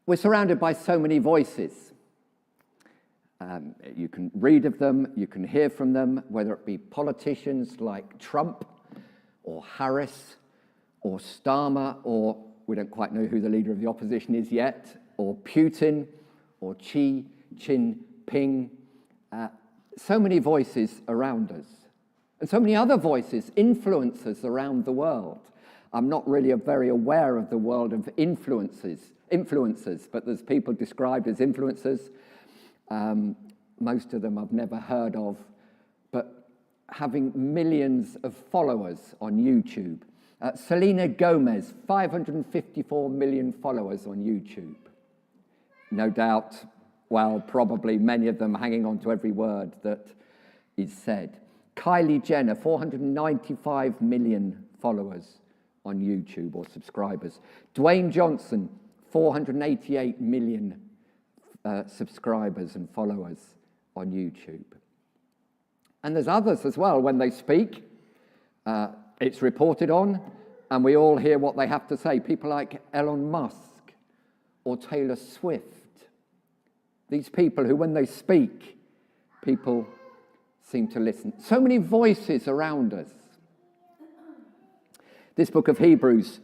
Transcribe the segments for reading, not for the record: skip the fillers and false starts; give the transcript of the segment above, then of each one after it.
We're surrounded by so many voices. You can read of them, you can hear from them, whether it be politicians like Trump or Harris or Starmer, or we don't quite know who the leader of the opposition is yet, or Putin or Xi Jinping. So many voices around us. And so many other voices, influencers around the world. I'm not really very aware of the world of influencers, but there's people described as influencers. Most of them I've never heard of, but having millions of followers on YouTube. Selena Gomez, 554 million followers on YouTube. No doubt, well, probably many of them hanging on to every word that is said. Kylie Jenner, 495 million followers on YouTube or subscribers. Dwayne Johnson, 488 million subscribers and followers on YouTube. And there's others as well. When they speak, it's reported on, and we all hear what they have to say. People like Elon Musk or Taylor Swift. These people who, when they speak, people seem to listen. So many voices around us. This book of Hebrews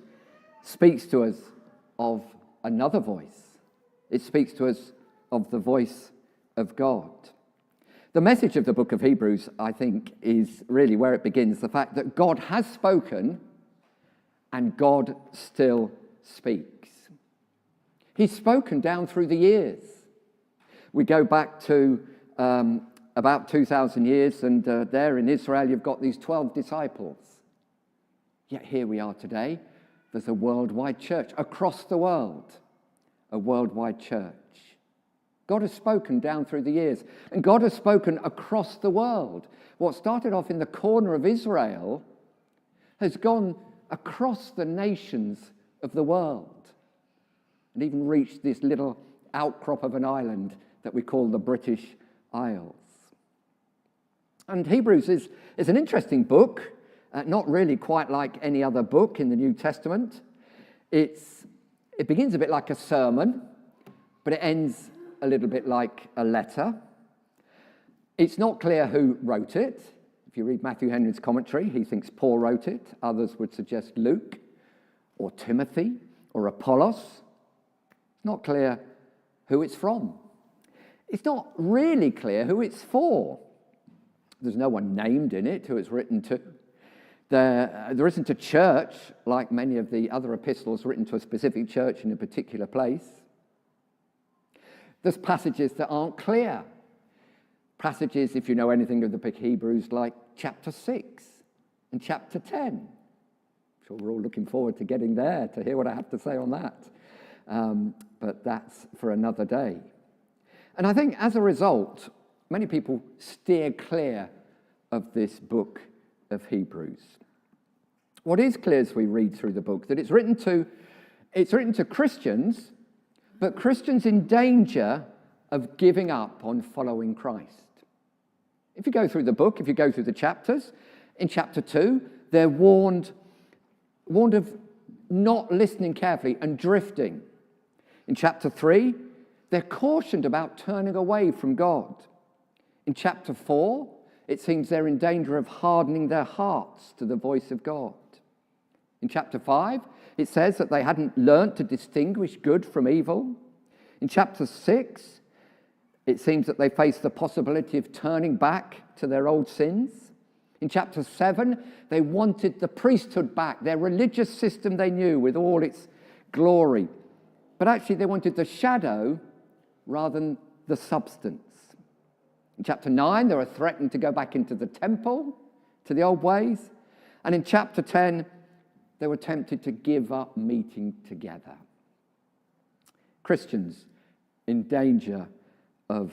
speaks to us of another voice. It speaks to us of the voice of God. The message of the book of Hebrews, I think, is really where it begins, the fact that God has spoken and God still speaks. He's spoken down through the years. We go back to about 2,000 years, and there in Israel you've got these 12 disciples. Yet here we are today. There's a worldwide church across the world, a worldwide church. God has spoken down through the years, and God has spoken across the world. What started off in the corner of Israel has gone across the nations of the world and even reached this little outcrop of an island that we call the British Isles. And Hebrews is an interesting book, not really quite like any other book in the New Testament. It begins a bit like a sermon, but it ends a little bit like a letter. It's not clear who wrote it. If you read Matthew Henry's commentary, he thinks Paul wrote it. Others would suggest Luke or Timothy or Apollos. It's not clear who it's from. It's not really clear who it's for. There's no one named in it who it's written to. There isn't a church, like many of the other epistles, written to a specific church in a particular place. There's passages that aren't clear. Passages, if you know anything of the book of Hebrews, like chapter 6 and chapter 10. I'm sure we're all looking forward to getting there to hear what I have to say on that. But that's for another day. And I think as a result, many people steer clear of this book of Hebrews. What is clear as we read through the book, that it's written to Christians, but Christians in danger of giving up on following Christ. If you go through the book, if you go through the chapters, in chapter 2, they're warned of not listening carefully and drifting. In chapter 3, they're cautioned about turning away from God. In chapter 4, it seems they're in danger of hardening their hearts to the voice of God. In chapter 5, it says that they hadn't learnt to distinguish good from evil. In chapter 6, it seems that they face the possibility of turning back to their old sins. In chapter 7, they wanted the priesthood back, their religious system they knew with all its glory. But actually they wanted the shadow rather than the substance. In chapter 9, they were threatened to go back into the temple, to the old ways. And in chapter 10, they were tempted to give up meeting together. Christians in danger of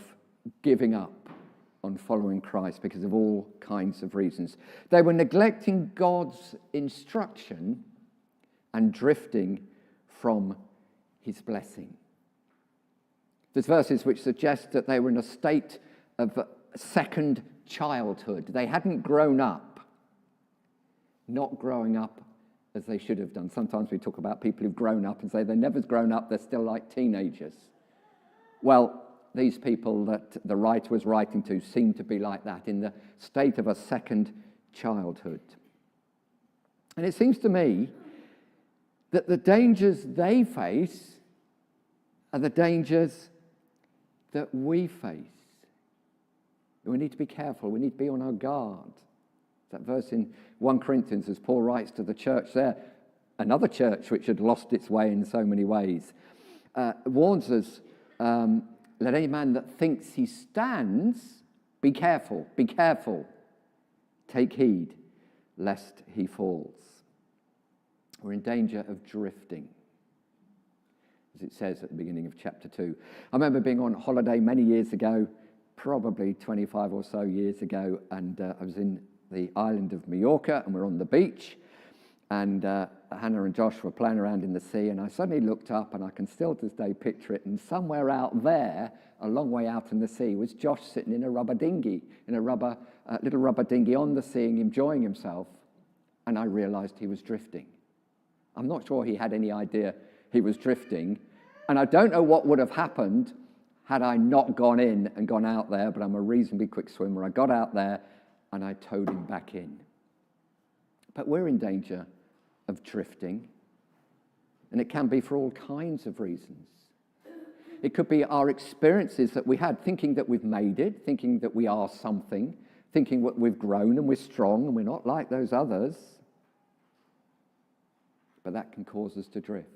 giving up on following Christ because of all kinds of reasons. They were neglecting God's instruction and drifting from his blessing. There's verses which suggest that they were in a state of second childhood. They hadn't grown up, not growing up as they should have done. Sometimes we talk about people who've grown up and say they're never grown up, they're still like teenagers. Well, these people that the writer was writing to seem to be like that, in the state of a second childhood. And it seems to me that the dangers they face are the dangers that we face. We need to be careful. We need to be on our guard. That verse in 1 Corinthians, as Paul writes to the church there, another church which had lost its way in so many ways, warns us, let any man that thinks he stands, be careful, take heed, lest he falls. We're in danger of drifting, as it says at the beginning of chapter 2. I remember being on holiday many years ago, probably 25 or so years ago, and I was in the island of Mallorca, and we're on the beach, and Hannah and Josh were playing around in the sea, and I suddenly looked up, and I can still to this day picture it, and somewhere out there, a long way out in the sea, was Josh sitting in a rubber dinghy, in a little rubber dinghy on the sea, enjoying himself, and I realised he was drifting. I'm not sure he had any idea he was drifting, and I don't know what would have happened had I not gone in and gone out there, but I'm a reasonably quick swimmer. I got out there, and I towed him back in. But we're in danger of drifting, and it can be for all kinds of reasons. It could be our experiences that we had, thinking that we've made it, thinking that we are something, thinking that we've grown and we're strong and we're not like those others. But that can cause us to drift.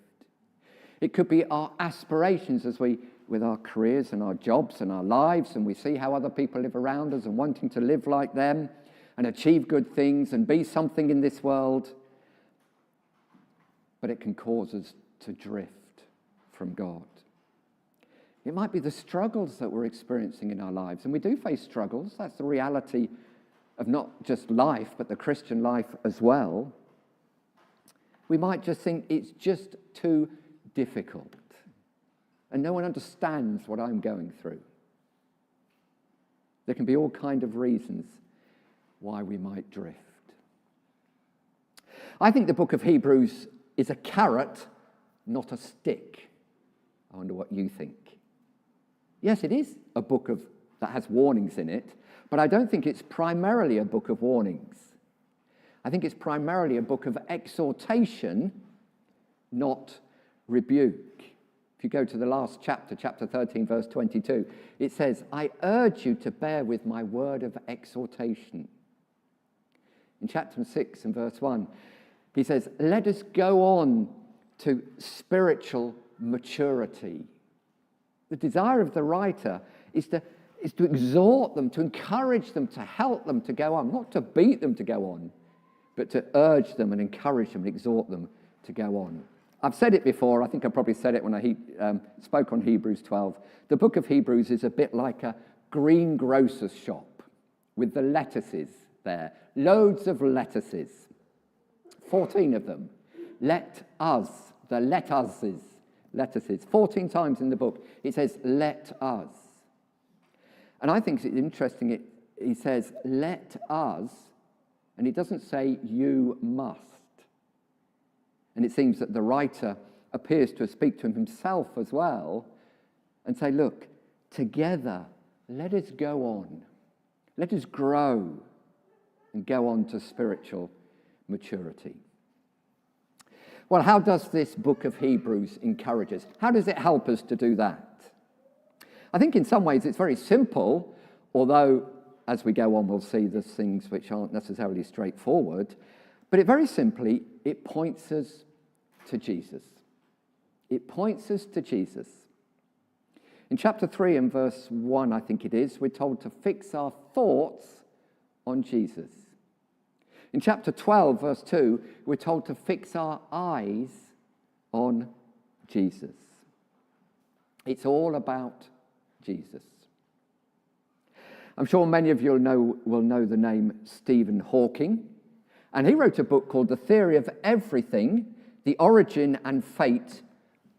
It could be our aspirations as we, with our careers and our jobs and our lives, and we see how other people live around us and wanting to live like them and achieve good things and be something in this world. But it can cause us to drift from God. It might be the struggles that we're experiencing in our lives, and we do face struggles. That's the reality of not just life, but the Christian life as well. We might just think it's just too difficult, and no one understands what I'm going through. There can be all kinds of reasons why we might drift. I think the book of Hebrews is a carrot, not a stick. I wonder what you think. Yes, it is a book that has warnings in it, but I don't think it's primarily a book of warnings. I think it's primarily a book of exhortation, not rebuke. If you go to the last chapter, chapter 13, verse 22, it says, I urge you to bear with my word of exhortation. In chapter 6 and verse 1, he says, let us go on to spiritual maturity. The desire of the writer is to exhort them, to encourage them, to help them to go on, not to beat them to go on, but to urge them and encourage them and exhort them to go on. I've said it before, I think I probably said it when I spoke on Hebrews 12. The book of Hebrews is a bit like a greengrocer's shop with the lettuces there. Loads of lettuces. 14 of them. Let us, the lettuces. 14 times in the book it says, let us. And I think it's interesting, he says, let us, and he doesn't say you must. And it seems that the writer appears to speak to himself as well and say, look, together, let us go on. Let us grow and go on to spiritual maturity. Well, how does this book of Hebrews encourage us? How does it help us to do that? I think in some ways it's very simple, although as we go on we'll see there's things which aren't necessarily straightforward. But it points us to Jesus. It points us to Jesus. In chapter 3 and verse 1, I think it is, we're told to fix our thoughts on Jesus. In chapter 12, verse 2, we're told to fix our eyes on Jesus. It's all about Jesus. I'm sure many of you will know the name Stephen Hawking. And he wrote a book called The Theory of Everything, The Origin and Fate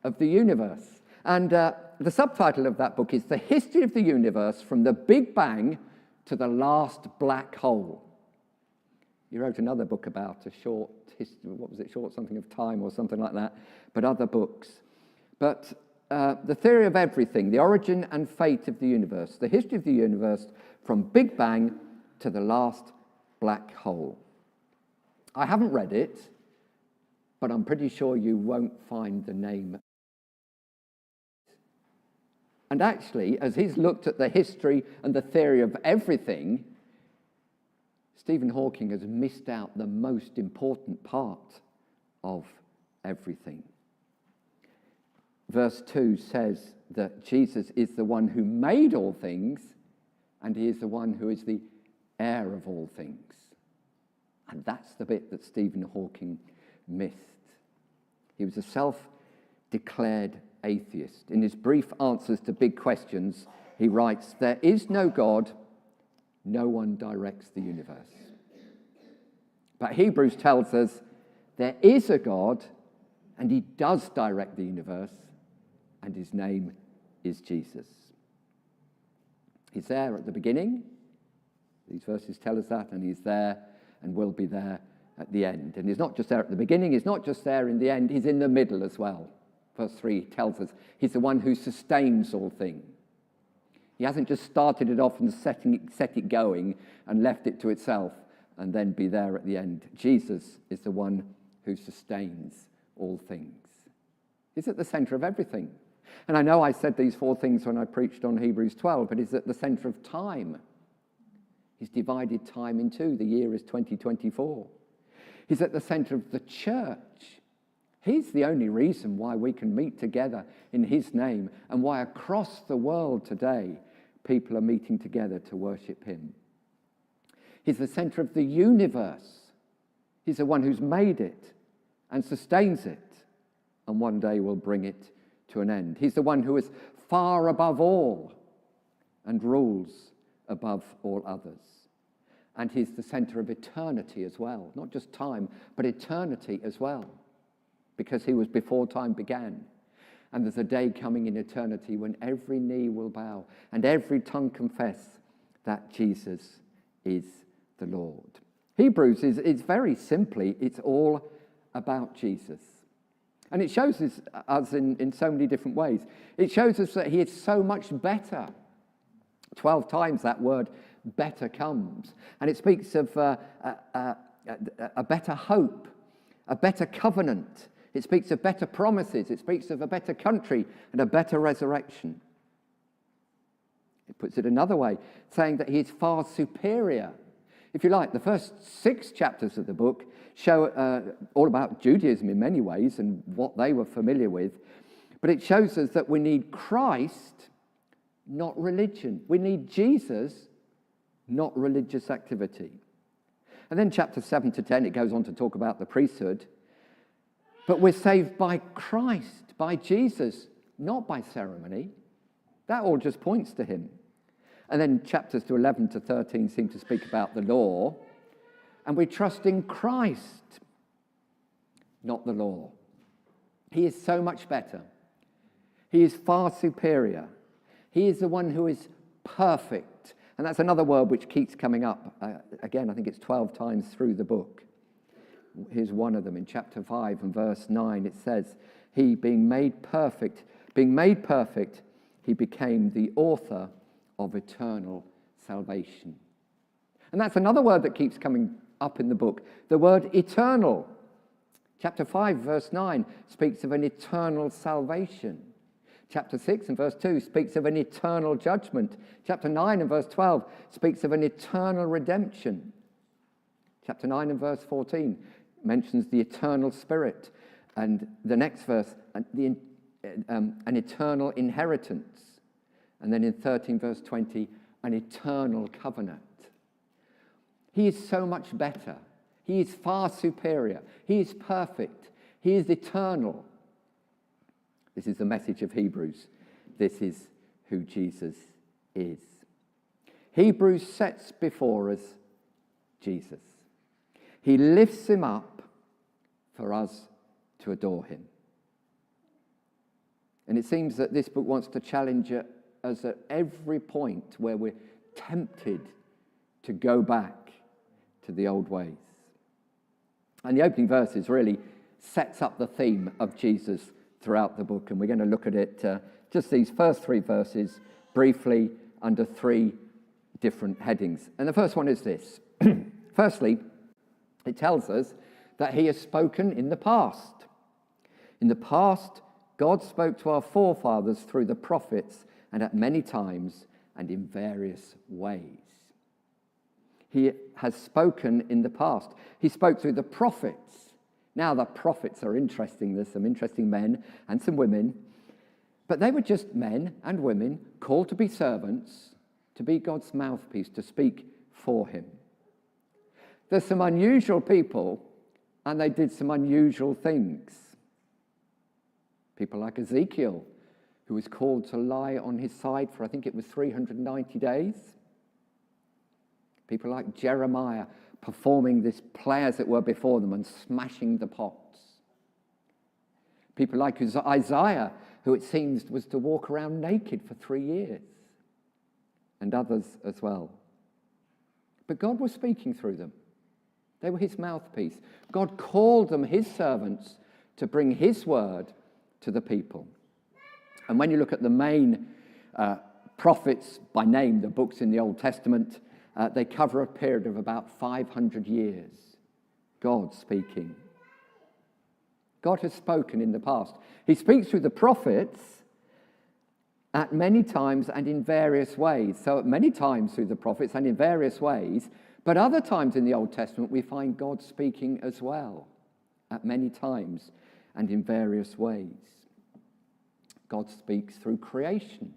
of the Universe. And the subtitle of that book is The History of the Universe from the Big Bang to the Last Black Hole. He wrote another book about a short history, what was it, short something of time or something like that, but other books. But the theory of everything, the origin and fate of the universe, the history of the universe from Big Bang to the last black hole. I haven't read it, but I'm pretty sure you won't find the name. And actually, as he's looked at the history and the theory of everything, Stephen Hawking has missed out the most important part of everything. Verse 2 says that Jesus is the one who made all things, and he is the one who is the heir of all things. And that's the bit that Stephen Hawking missed. He was a self-declared atheist. In his brief answers to big questions, he writes, "There is no God, no one directs the universe." But Hebrews tells us there is a God, and he does direct the universe, and his name is Jesus. He's there at the beginning. These verses tell us that, and he's there and will be there at the end. And he's not just there at the beginning, he's not just there in the end, he's in the middle as well. Verse 3 tells us he's the one who sustains all things. He hasn't just started it off and set it going and left it to itself and then be there at the end. Jesus is the one who sustains all things. He's at the center of everything. And I know I said these four things when I preached on Hebrews 12, but he's at the center of time. He's divided time in two. The year is 2024. He's at the center of the church. He's the only reason why we can meet together in his name and why across the world today people are meeting together to worship him. He's the center of the universe. He's the one who's made it and sustains it and one day will bring it to an end. He's the one who is far above all and rules above all others. And he's the center of eternity as well. Not just time, but eternity as well. Because he was before time began. And there's a day coming in eternity when every knee will bow and every tongue confess that Jesus is the Lord. Hebrews is very simply, it's all about Jesus. And it shows us in so many different ways. It shows us that he is so much better. 12 times that word better comes. And it speaks of a better hope, a better covenant. It speaks of better promises. It speaks of a better country and a better resurrection. It puts it another way, saying that he is far superior. If you like, the first 6 chapters of the book show all about Judaism in many ways and what they were familiar with. But it shows us that we need Christ, not religion. We need Jesus, not religious activity. And then chapter 7 to 10, it goes on to talk about the priesthood. But we're saved by Christ, by Jesus, not by ceremony. That all just points to him. And then chapters to 11 to 13 seem to speak about the law. And we trust in Christ, not the law. He is so much better. He is far superior. He is the one who is perfect. And that's another word which keeps coming up. Again, I think it's 12 times through the book. Here's one of them in chapter 5 and verse 9. It says, he being made perfect, he became the author of eternal salvation. And that's another word that keeps coming up in the book, the word eternal. Chapter 5 verse 9 speaks of an eternal salvation. Chapter 6 and verse 2 speaks of an eternal judgment. Chapter 9 and verse 12 speaks of an eternal redemption. Chapter 9 and verse 14 mentions the eternal spirit. And the next verse, an eternal inheritance. And then in 13 verse 20, an eternal covenant. He is so much better. He is far superior. He is perfect. He is eternal. This is the message of Hebrews. This is who Jesus is. Hebrews sets before us Jesus. He lifts him up for us to adore him. And it seems that this book wants to challenge us at every point where we're tempted to go back to the old ways. And the opening verses really sets up the theme of Jesus throughout the book. And we're going to look at it, just these first 3 verses, briefly under 3 different headings. And the first one is this. Firstly, it tells us that he has spoken in the past. In the past, God spoke to our forefathers through the prophets and at many times and in various ways. He has spoken in the past. He spoke through the prophets. Now, the prophets are interesting. There's some interesting men and some women. But they were just men and women called to be servants, to be God's mouthpiece, to speak for him. There's some unusual people, and they did some unusual things. People like Ezekiel, who was called to lie on his side for, I think it was 390 days. People like Jeremiah performing this play, as it were, before them and smashing the pots. People like Isaiah, who it seems was to walk around naked for 3 years. And others as well. But God was speaking through them. They were his mouthpiece. God called them his servants to bring his word to the people. And when you look at the main prophets by name, the books in the Old Testament, they cover a period of about 500 years. God speaking. God has spoken in the past. He speaks through the prophets at many times and in various ways. So at many times through the prophets and in various ways, but other times in the Old Testament we find God speaking as well, at many times and in various ways. God speaks through creation.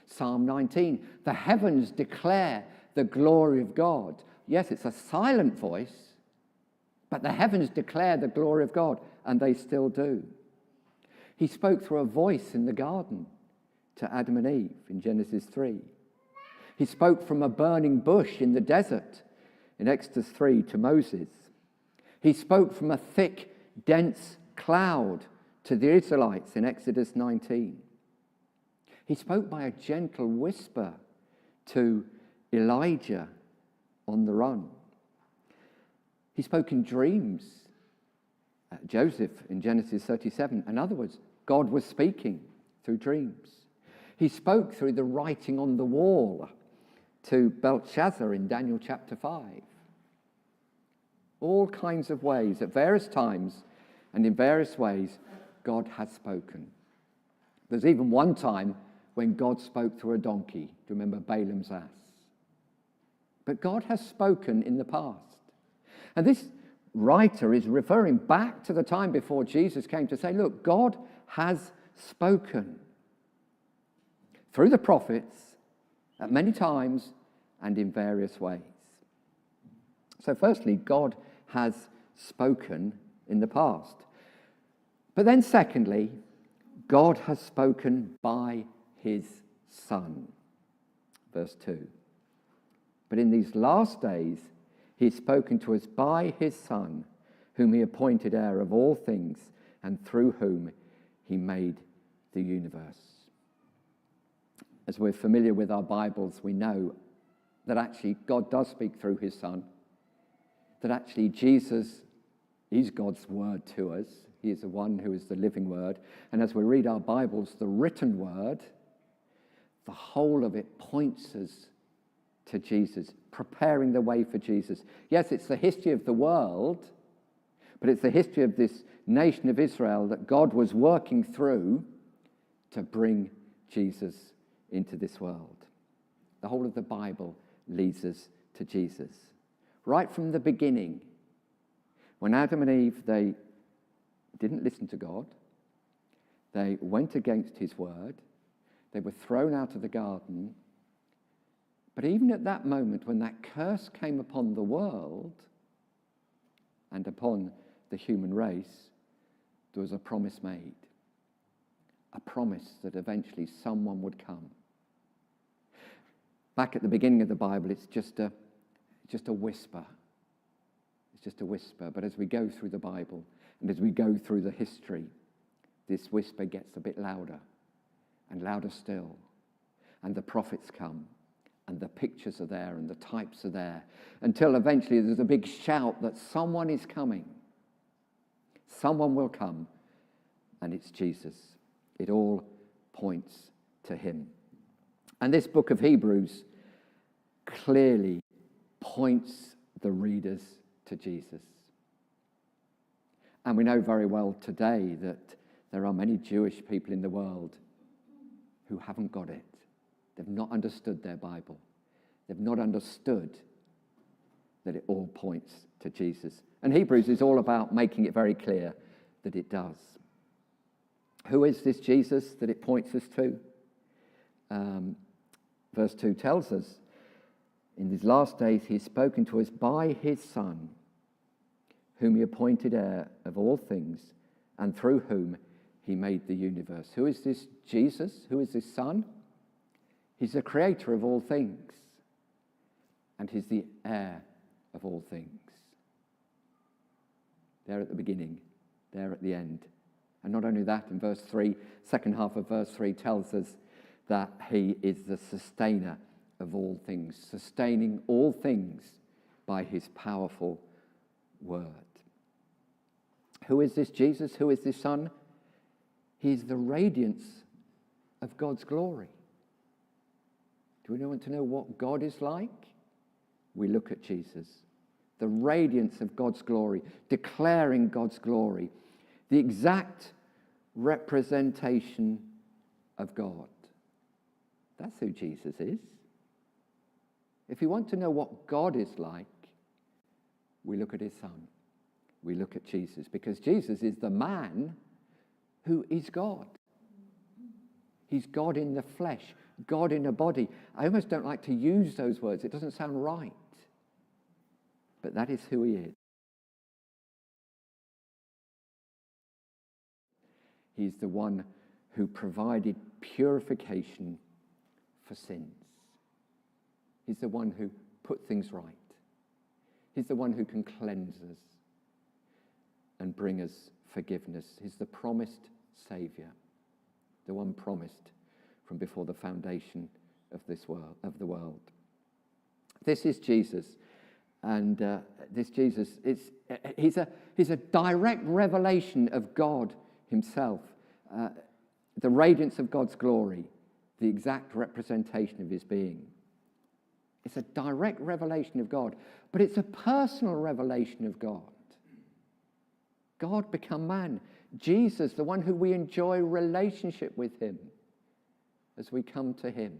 Psalm 19, the heavens declare the glory of God. Yes, it's a silent voice, but the heavens declare the glory of God, and they still do. He spoke through a voice in the garden to Adam and Eve in Genesis 3. He spoke from a burning bush in the desert in Exodus 3 to Moses. He spoke from a thick, dense cloud to the Israelites in Exodus 19. He spoke by a gentle whisper to Elijah on the run. He spoke in dreams. Joseph in Genesis 37. In other words, God was speaking through dreams. He spoke through the writing on the wall to Belshazzar in Daniel chapter 5. All kinds of ways, at various times and in various ways, God has spoken. There's even one time when God spoke through a donkey. Do you remember Balaam's ass? But God has spoken in the past. And this writer is referring back to the time before Jesus came to say, look, God has spoken through the prophets at many times and in various ways. So firstly, God has spoken in the past. But then secondly, God has spoken by his Son. Verse 2. But in these last days, he has spoken to us by his Son, whom he appointed heir of all things, and through whom he made the universe. As we're familiar with our Bibles, we know that actually God does speak through his Son, that actually Jesus is God's word to us. He is the one who is the living word. And as we read our Bibles, the written word, the whole of it points us to Jesus, preparing the way for Jesus. Yes, it's the history of the world, but it's the history of this nation of Israel that God was working through to bring Jesus into this world. The whole of the Bible leads us to Jesus. Right from the beginning, when Adam and Eve, they didn't listen to God, they went against his word, they were thrown out of the garden. But even at that moment, when that curse came upon the world and upon the human race, there was a promise made. A promise that eventually someone would come. Back at the beginning of the Bible, it's just a whisper. It's just a whisper. But as we go through the Bible and as we go through the history, this whisper gets a bit louder and louder still. And the prophets come. and the pictures are there and the types are there, until eventually there's a big shout that someone is coming. Someone will come, and it's Jesus. It all points to him. And this book of Hebrews clearly points the readers to Jesus. And we know very well today that there are many Jewish people in the world who haven't got it. They've not understood their Bible. They've not understood that it all points to Jesus. And Hebrews is all about making it very clear that it does. Who is this Jesus that it points us to? Verse 2 tells us, in these last days he has spoken to us by his Son, whom he appointed heir of all things, and through whom he made the universe. Who is this Jesus? Who is this Son? He's the creator of all things, and he's the heir of all things. There at the beginning, there at the end. And not only that, in verse 3, second half of verse 3 tells us that he is the sustainer of all things, sustaining all things by his powerful word. Who is this Jesus? Who is this Son? He's the radiance of God's glory. Do we want to know what God is like? We look at Jesus, the radiance of God's glory, declaring God's glory, the exact representation of God. That's who Jesus is. If you want to know what God is like, we look at his Son. We look at Jesus, because Jesus is the man who is God. He's God in the flesh, God in a body. I almost don't like to use those words. It doesn't sound right. But that is who he is. He's the one who provided purification for sins. He's the one who put things right. He's the one who can cleanse us and bring us forgiveness. He's the promised Saviour, the one promised from before the foundation of this world, of the world. This is Jesus, and this Jesus he's a direct revelation of God himself, the radiance of God's glory, the exact representation of his being. It's a direct revelation of God, but it's a personal revelation of God. God become man. Jesus, the one who we enjoy relationship with him as we come to him.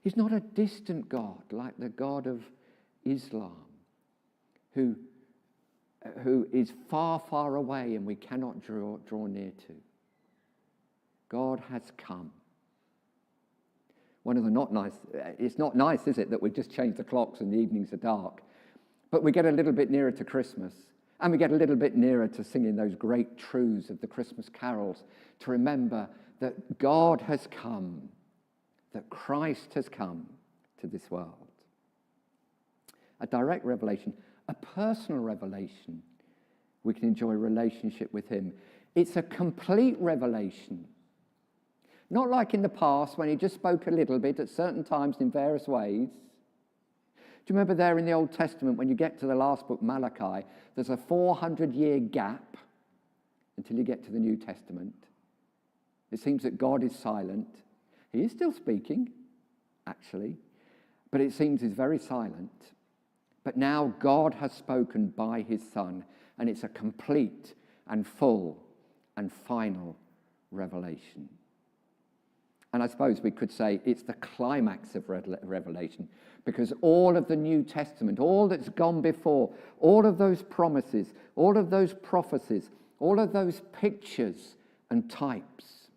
He's not a distant God like the God of Islam, who is far, far away and we cannot draw near to. God has come. One of the it's not nice, is it, that we've just changed the clocks and the evenings are dark, but we get a little bit nearer to Christmas. And we get a little bit nearer to singing those great truths of the Christmas carols, to remember that God has come, that Christ has come to this world. A direct revelation, a personal revelation. We can enjoy relationship with him. It's a complete revelation. Not like in the past when he just spoke a little bit at certain times in various ways. Do you remember there in the Old Testament, when you get to the last book, Malachi, there's a 400-year gap until you get to the New Testament. It seems that God is silent. He is still speaking, actually, but it seems he's very silent. But now God has spoken by his Son, and it's a complete and full and final revelation. And I suppose we could say it's the climax of Revelation, because all of the New Testament, all that's gone before, all of those promises, all of those prophecies, all of those pictures and types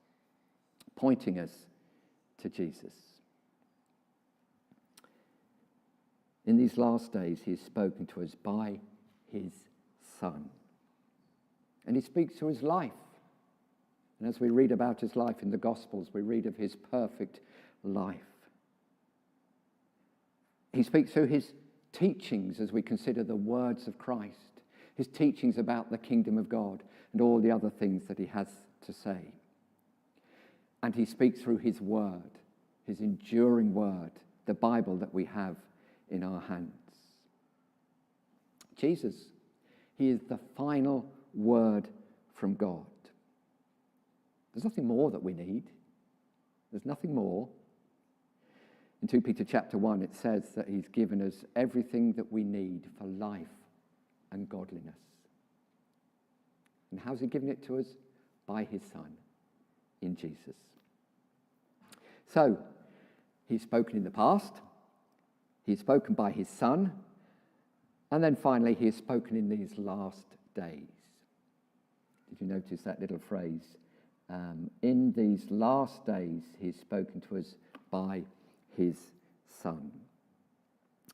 pointing us to Jesus. In these last days, he has spoken to us by his Son. And he speaks to his life. And as we read about his life in the Gospels, we read of his perfect life. He speaks through his teachings as we consider the words of Christ, his teachings about the kingdom of God and all the other things that he has to say. And he speaks through his word, his enduring word, the Bible that we have in our hands. Jesus, he is the final word from God. There's nothing more that we need. There's nothing more. In 2 Peter chapter 1, it says that he's given us everything that we need for life and godliness. And how's he given it to us? By his Son, in Jesus. So, he's spoken in the past, he's spoken by his Son, and then finally he has spoken in these last days. Did you notice that little phrase? In these last days he's spoken to us by his Son.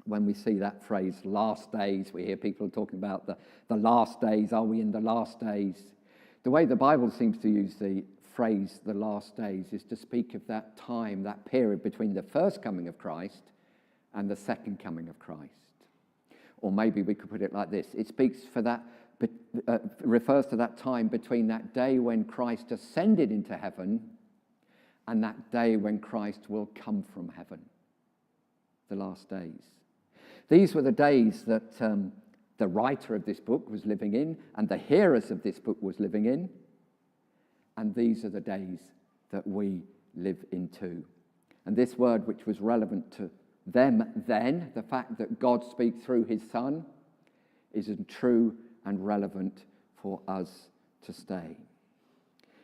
When we see that phrase, last days, we hear people talking about the last days. Are we in the last days? The way the Bible seems to use the phrase, the last days, is to speak of that time, that period between the first coming of Christ and the second coming of Christ. Or maybe we could put it like this. It speaks for that, refers to that time between that day when Christ ascended into heaven and that day when Christ will come from heaven. The last days. These were the days that the writer of this book was living in, and the hearers of this book was living in. And these are the days that we live into. And this word, which was relevant to them then, the fact that God speaks through his Son, is true and relevant for us to stay.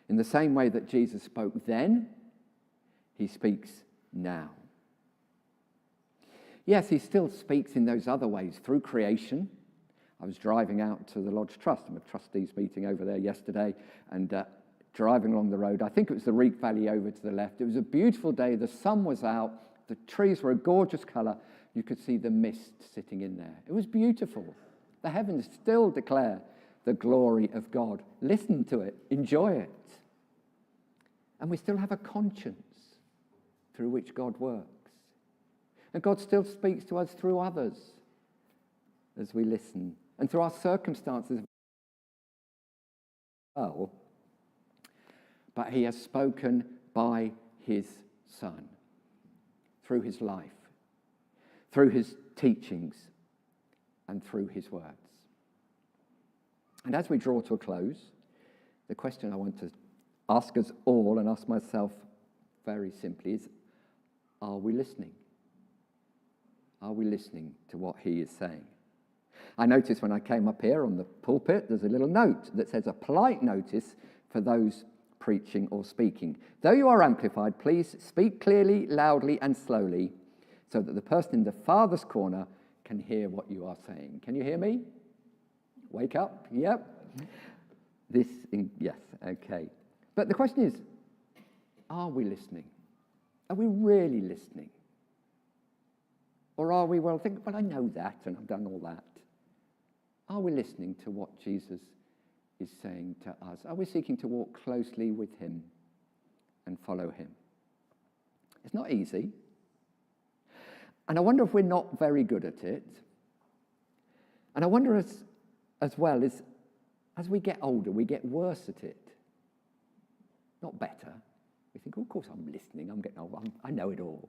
In the same way that Jesus spoke then, he speaks now. Yes, he still speaks in those other ways, through creation. I was driving out to the Lodge Trust, I'm a trustees meeting over there yesterday, and driving along the road, I think it was the Reek Valley over to the left. It was a beautiful day, the sun was out, the trees were a gorgeous colour, you could see the mist sitting in there. It was beautiful. The heavens still declare the glory of God. Listen to it, enjoy it. And we still have a conscience through which God works. And God still speaks to us through others as we listen, and through our circumstances as well. But he has spoken by his Son, through his life, through his teachings, and through his words. And as we draw to a close, the question I want to ask us all, and ask myself very simply, is, are we listening? Are we listening to what he is saying? I noticed when I came up here on the pulpit, there's a little note that says, a polite notice for those preaching or speaking. Though you are amplified, please speak clearly, loudly, and slowly, so that the person in the farthest corner can hear what you are saying. Can you hear me? Wake up. Yep. Yes, okay. But the question is, are we listening? Are we really listening? Or are we, well, I know that and I've done all that. Are we listening to what Jesus is saying to us? Are we seeking to walk closely with him and follow him? It's not easy. And I wonder if we're not very good at it. And I wonder as well, as we get older, we get worse at it. Not better. We think, oh, of course I'm listening, I'm getting old, I know it all.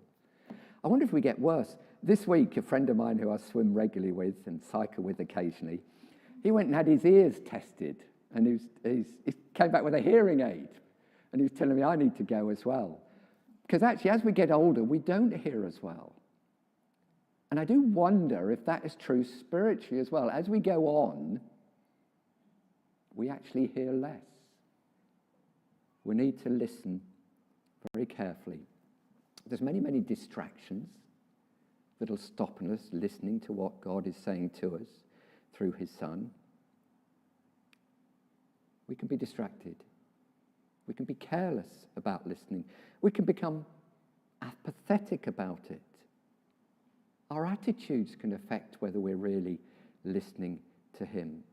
I wonder if we get worse. This week, a friend of mine who I swim regularly with and cycle with occasionally, he went and had his ears tested, and he came back with a hearing aid, and he was telling me I need to go as well. Because actually, as we get older, we don't hear as well. And I do wonder if that is true spiritually as well. As we go on, we actually hear less. We need to listen very carefully. There's many, many distractions that'll stop us listening to what God is saying to us through his Son. We can be distracted. We can be careless about listening. We can become apathetic about it. Our attitudes can affect whether we're really listening to him.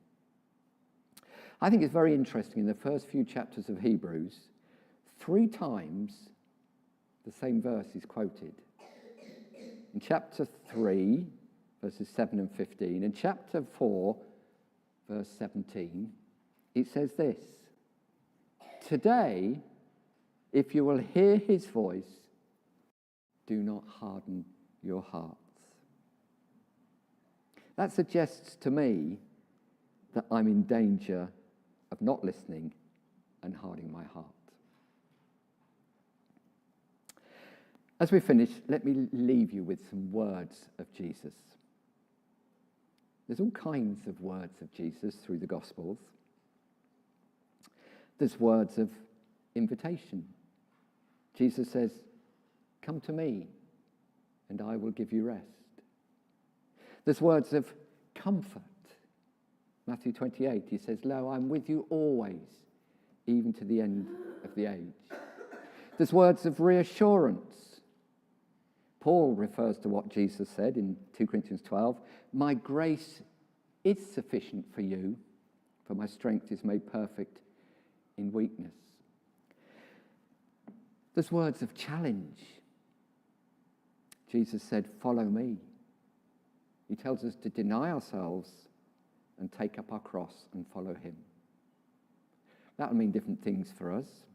I think it's very interesting in the first few chapters of Hebrews, 3 times the same verse is quoted. In chapter 3, verses 7 and 15, in chapter 4, verse 17, it says this: today, if you will hear his voice, do not harden your hearts. That suggests to me that I'm in danger of not listening and hardening my heart. As we finish, let me leave you with some words of Jesus. There's all kinds of words of Jesus through the Gospels. There's words of invitation. Jesus says, "Come to me, and I will give you rest." There's words of comfort. Matthew 28, he says, "Lo, I'm with you always, even to the end of the age." There's words of reassurance. Paul refers to what Jesus said in 2 Corinthians 12, "My grace is sufficient for you, for my strength is made perfect in weakness." There's words of challenge. Jesus said, "Follow me." He tells us to deny ourselves and take up our cross and follow him. That'll mean different things for us,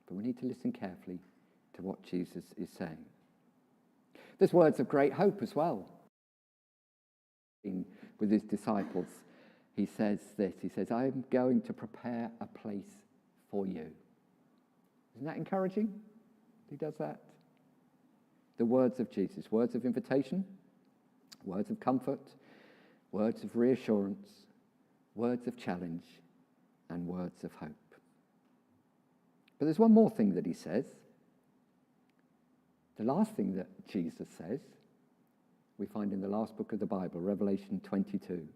but we need to listen carefully to what Jesus is saying. There's words of great hope as well. With his disciples, he says this, he says, "I am going to prepare a place for you." Isn't that encouraging? He does that. The words of Jesus, words of invitation, words of comfort, words of reassurance, words of challenge, and words of hope. But there's one more thing that he says. The last thing that Jesus says, we find in the last book of the Bible, Revelation 22.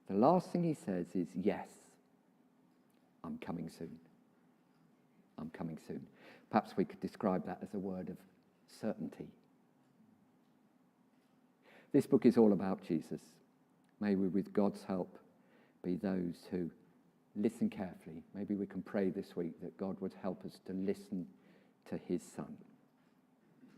The last thing he says is, "Yes, I'm coming soon. I'm coming soon." Perhaps we could describe that as a word of certainty. This book is all about Jesus. May we, with God's help, be those who listen carefully. Maybe we can pray this week that God would help us to listen